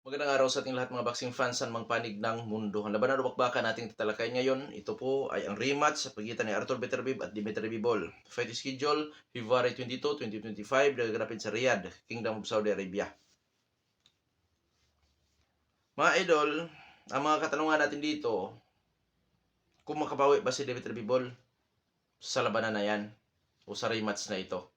Magandang araw sa ating lahat mga boxing fans sa mang panig ng mundo. Ang labanan o bakbakan nating tatalakayin ngayon, ito po ay ang rematch sa pagitan ni Arthur Beterbiev at Dimitri Bivol. Fight schedule, February 22, 2025, nagaganapin sa Riyadh, Kingdom of Saudi Arabia. Mga idol, ang mga katanungan natin dito, kung makabawi ba si Dimitri Bivol sa labanan na yan o sa rematch na ito.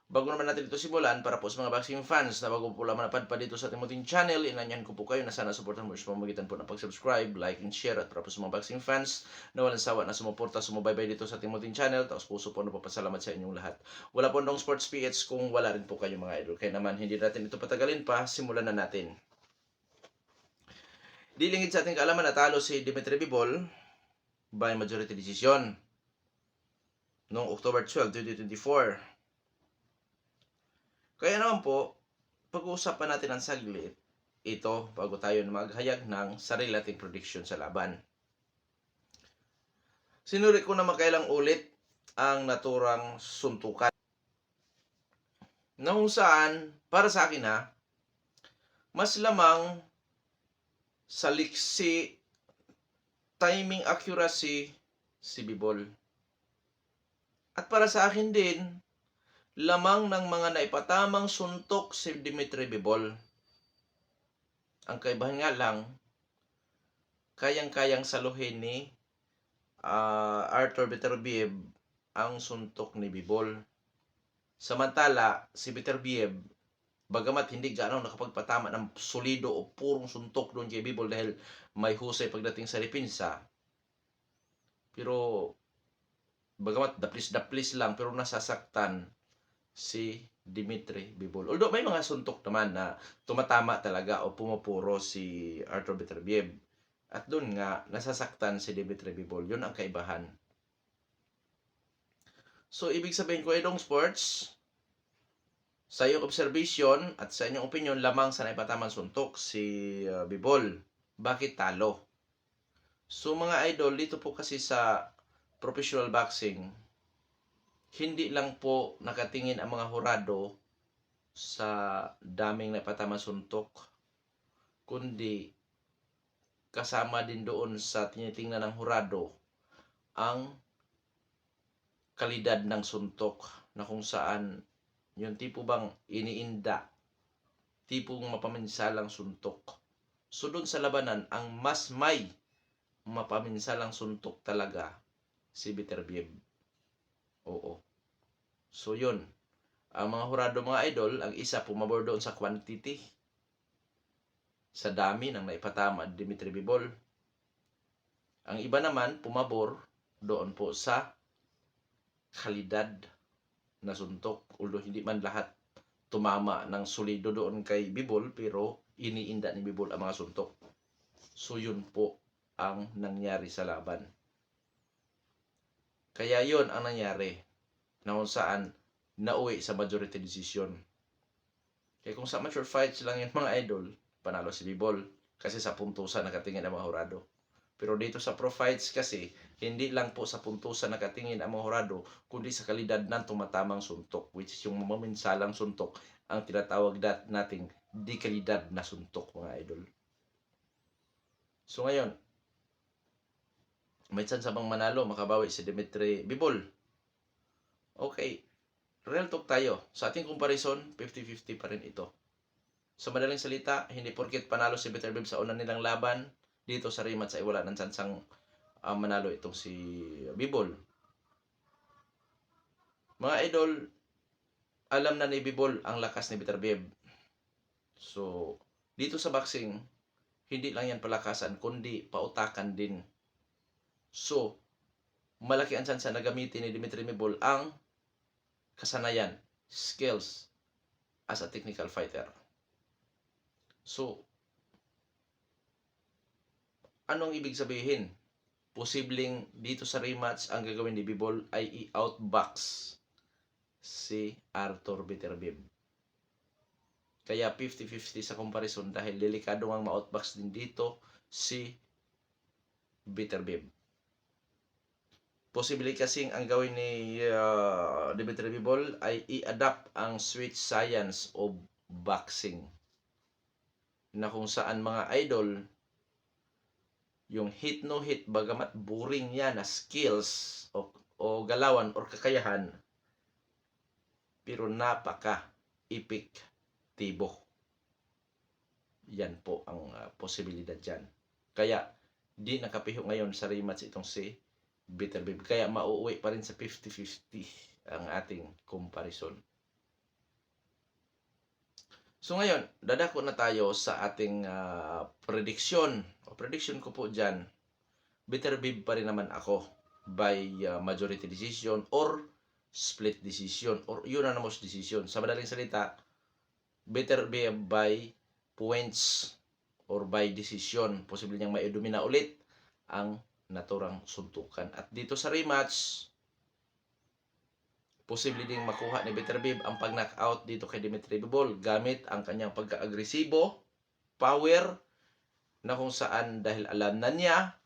Bago naman natin ito simulan, para po sa mga boxing fans na bago po lamang napadpad dito sa ating munting channel, inanyan ko po kayo na sana supportan mo sa pamamagitan po ng pag-subscribe, like, and share. At para po sa mga boxing fans na walang sawa na sumuporta, sumubaybay dito sa ating munting channel, taos puso po na papasalamat sa inyong lahat. Wala po ndong sports PH kung wala rin po kayo mga idol. Kaya naman, hindi natin ito patagalin pa, simulan na natin. Dilingid sa ating kaalaman, natalo si Dimitri Bivol by majority decision noong October 12, 2024. Kaya naman po, pag-uusapan natin ang saglit ito bago tayo maghayag ng sarili nating prediction sa laban. Sinuri ko na makailang ulit ang naturang suntukan. Na kung saan, para sa akin mas lamang sa liksi, timing accuracy si Bivol. At para sa akin din, lamang ng mga naipatamang suntok si Dimitri Bivol. Ang kaibahan nga lang, kayang-kayang saluhin ni Arthur Beterbiev ang suntok ni Bivol. Samantala, si Beterbiev, bagamat hindi gaano nakapagpatama ng solido o purong suntok doon kay Bivol dahil may husay pagdating sa depensa, pero bagamat daplis-daplis lang, pero nasasaktan si Dimitri Bivol. Although may mga suntok naman na tumatama talaga o pumupuro si Arthur Beterbiev. At doon nga, nasasaktan si Dimitri Bivol. Yun ang kaibahan. So, ibig sabihin ko, Edong Sports, sa iyong observation at sa inyong opinion, lamang sa naipatamang suntok si Bivol. Bakit talo? So, mga idol, dito po kasi sa professional boxing, hindi lang po nakatingin ang mga hurado sa daming naipatama suntok, kundi kasama din doon sa tinitingnan ng hurado ang kalidad ng suntok, na kung saan yung tipo bang iniinda, tipong mapaminsalang suntok. So doon sa labanan, ang mas may mapaminsalang suntok talaga si Beterbiev. Oo. So yun, ang mga hurado mga idol, ang isa pumabor doon sa quantity, sa dami ng naipatama Dimitri Bivol. Ang iba naman pumabor doon po sa kalidad na suntok. Although hindi man lahat tumama ng solido doon kay Bivol, pero iniinda ni Bivol ang mga suntok. So yun po ang nangyari sa laban. Kaya yun ang nangyari, na kung saan nauwi sa majority decision. Kaya kung sa mature fights lang yung mga idol, panalo si Bivol kasi sa puntusan nakatingin ang mga hurado. Pero dito sa pro fights kasi, hindi lang po sa puntusan nakatingin ang mga hurado, kundi sa kalidad ng tumatamang suntok, which is yung maminsalang suntok, ang tinatawag nating dekalidad na suntok, mga idol. So ngayon, may chance bang manalo, makabawi si Dimitri Bivol? Okay, real talk tayo. Sa ating comparison, 50-50 pa rin ito. Sa madaling salita, hindi porket panalo si Beterbiev sa unang nilang laban, dito sa rematch ay wala ng tsansang manalo itong si Bivol. Mga idol, alam na ni Bivol ang lakas ni Beterbiev. So, dito sa boxing, hindi lang yan palakasan, kundi pautakan din. So, malaki ang tsansa na gamitin ni Dimitri Bivol ang kasanayan, skills as a technical fighter. So, anong ibig sabihin? Posibleng dito sa rematch, ang gagawin ni Bivol ay i-outbox si Arthur Beterbiev. Kaya 50-50 sa comparison dahil delikado ang ma-outbox din dito si Beterbiev. Posible kasing ang gawin ni Dimitri Bivol ay i-adapt ang switch science of boxing na kung saan mga idol, yung hit no hit, bagamat boring yan na skills o galawan or kakayahan, pero napaka-epektibo. Yan po ang posibilidad dyan. Kaya, di nakapiho ngayon sa rematch itong si Bitterbeeb. Kaya mauuwi pa rin sa 50-50 ang ating comparison. So ngayon, dadako na tayo sa ating prediction. O prediction ko po dyan, Bitterbeeb pa rin naman ako by majority decision or split decision or unanimous decision. Sa madaling salita, Bitterbeeb by points or by decision. Posible niyang maidomina ulit ang naturang suntukan. At dito sa rematch, posible ding makuha ni Bitterbeeb ang pag-knockout dito kay Dimitri Bivol gamit ang kanyang pagka-agresibo, power, na kung saan dahil alam na niya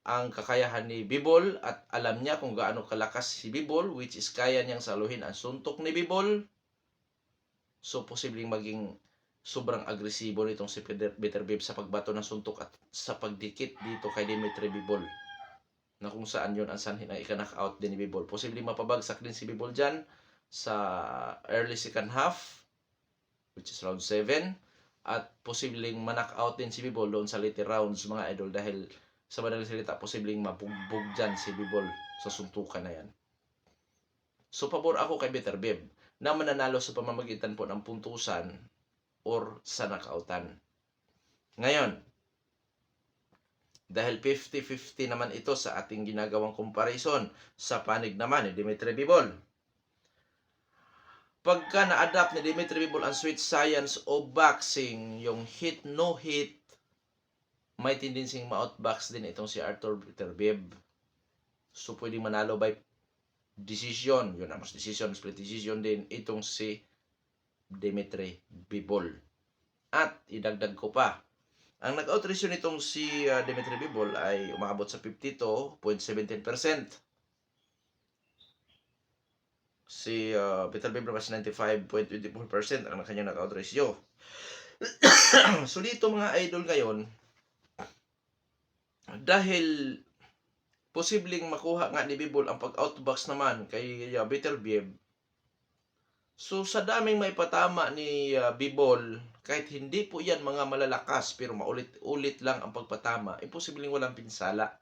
ang kakayahan ni Bivol at alam niya kung gaano kalakas si Bivol, which is kaya niyang saluhin ang suntok ni Bivol. So, posibleng maging sobrang agresibo nitong si Bitterbeeb sa pagbato ng suntok at sa pagdikit dito kay Dimitri Bivol, na kung saan yun ang sanhin na ika-knockout din ni Bivol. Posibleng mapabagsak din si Bivol dyan sa early second half, which is round 7. At posibleng ma-knockout din si Bivol doon sa later rounds, mga idol, dahil sa madaling salita, posibleng mabugbog dyan si Bivol sa suntukan na yan. So, pabor ako kay Bitterbeeb na mananalo sa pamamagitan po ng puntusan or sa knockoutan. Ngayon, dahil 50-50 naman ito sa ating ginagawang comparison sa panig naman ni Dimitri Bivol. Pagka na-adapt ni Dimitri Bivol ang sweet science o boxing, yung hit no hit, may tendensing ma-outbox din itong si Arthur Bitterbeeb. So, pwedeng manalo by decision. Yun ang mas decision, split decision din itong si Dimitri Bivol. At idagdag ko pa, ang nag-out ratio nitong si Dimitri Bivol ay umaabot sa 52.17%. Si Bitterbeeb naman 95.24% ang kanyang knockout ratio. So dito mga idol ngayon, dahil posibleng makuha nga ni Bivol ang pag-outbox naman kay Bitterbeeb, so sa daming may patama ni Bivol, kahit hindi po yan mga malalakas pero maulit-ulit lang ang pagpatama, imposibleng walang pinsala.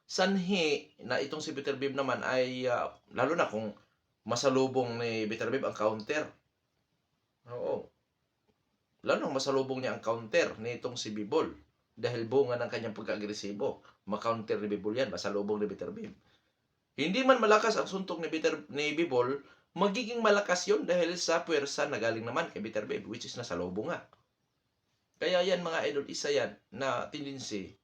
Sanhi na itong si Bitterbeeb naman ay lalo na kung masalubong ni Bitterbeeb ang counter. Oo. Lalo na masalubong niya ang counter ni itong si Bivol. Dahil bunga ng kanyang pagka-agresibo. Ma-counter ni Bivol yan, masalubong ni Bitterbeeb. Hindi man malakas ang suntok ni Bivol, magiging malakas yon dahil sa puwersa na galing naman kay Bitterbeeb, which is nasalubong nga. Kaya yan mga idol, isa yan na tendency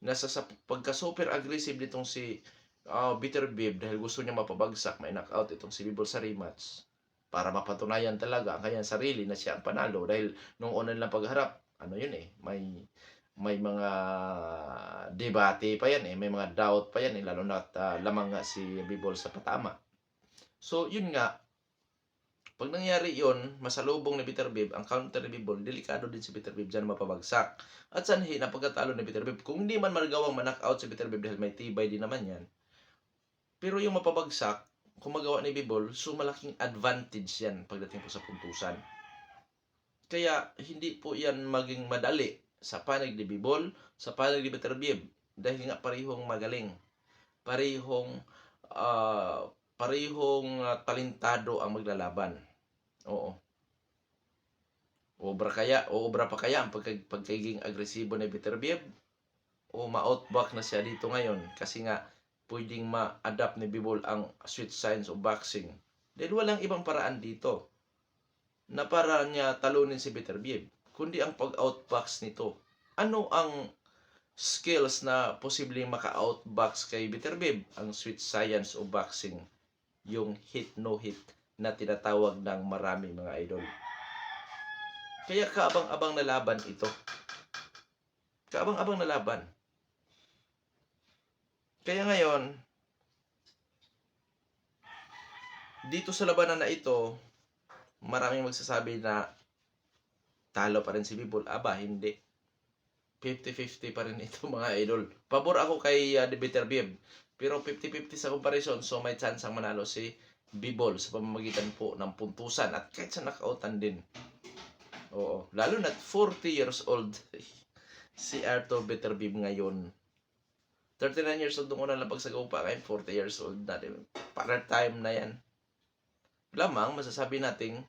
na sa pagka-super aggressive nitong si Bitterbeeb dahil gusto niya mapabagsak, may knockout itong si Bivol sa rematch para mapatunayan talaga ang kanyang sarili na siya ang panalo. Dahil nung una nilang pagharap, ano yun may mga debate pa yan may mga doubt pa yan lalo na lamang nga si Bivol sa patama. So yun nga, pag nangyari yon, masalubong ni Bitterbeeb ang counter ni Bivol, delikado din si Bitterbeeb dyan mapabagsak. At sanhi na pagkatalo ni Bitterbeeb, kung hindi man magawang ma-knockout si Bitterbeeb dahil may tibay din naman yan, pero yung mapabagsak, kung magawa ni Bivol, so malaking advantage yan pagdating po sa puntusan. Kaya hindi po yan maging madali sa panig ni Bivol, sa panig ni Bitterbeeb, dahil nga parehong magaling, parehong talentado ang maglalaban. Oo. Obra pa kaya ang pagkaging agresibo ni Bitterbeeb? O ma-outback na siya dito ngayon kasi nga pwedeng ma-adapt ni Bivol ang sweet science o boxing. Dahil walang ibang paraan dito na para niya talunin si Bitterbeeb, kundi ang pag-outbox nito. Ano ang skills na posibleng maka-outbox kay Bitterbeeb? Ang sweet science o boxing, yung hit no hit na tinatawag ng marami mga idol. Kaya kaabang-abang na laban ito. Kaabang-abang na laban. Kaya ngayon, dito sa labanan na ito, maraming magsasabi na talo pa rin si Bibol. Aba, hindi. 50-50 pa rin ito mga idol. Pabor ako kay Bitter Bib. Pero 50-50 sa comparison. So may chance ang manalo si Bibol sa pamamagitan po ng puntusan. At kahit sa knockoutan din. Oo. Lalo na 40 years old si Arthur Bitter Bib ngayon. 39 years old nung unang lapag sa Gupa. Ngayon 40 years old na. Para time na yan. Lamang masasabi nating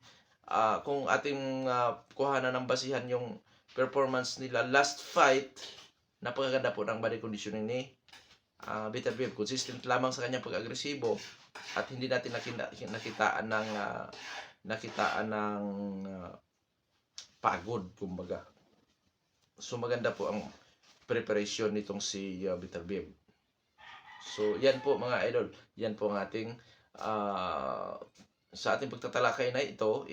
kung ating kuhanan ng basihan yung performance nila last fight, napakaganda po ng body conditioning ni Bitter Bib. Consistent lamang sa kanyang pag-agresibo at hindi natin nakitaan ng pagod, kumbaga. So maganda po ang preparation nitong si Bitter Bib. So yan po mga idol, yan po ang ating sa ating pagtatalakay na ito,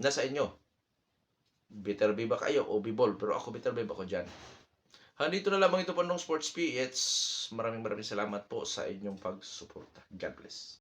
nasa inyo. Bitter Bib ba kayo o Bibol? Pero ako Bitter Bib ako dyan. Dito na lamang ito po ng Sports PH. Maraming salamat po sa inyong pagsuporta. God bless.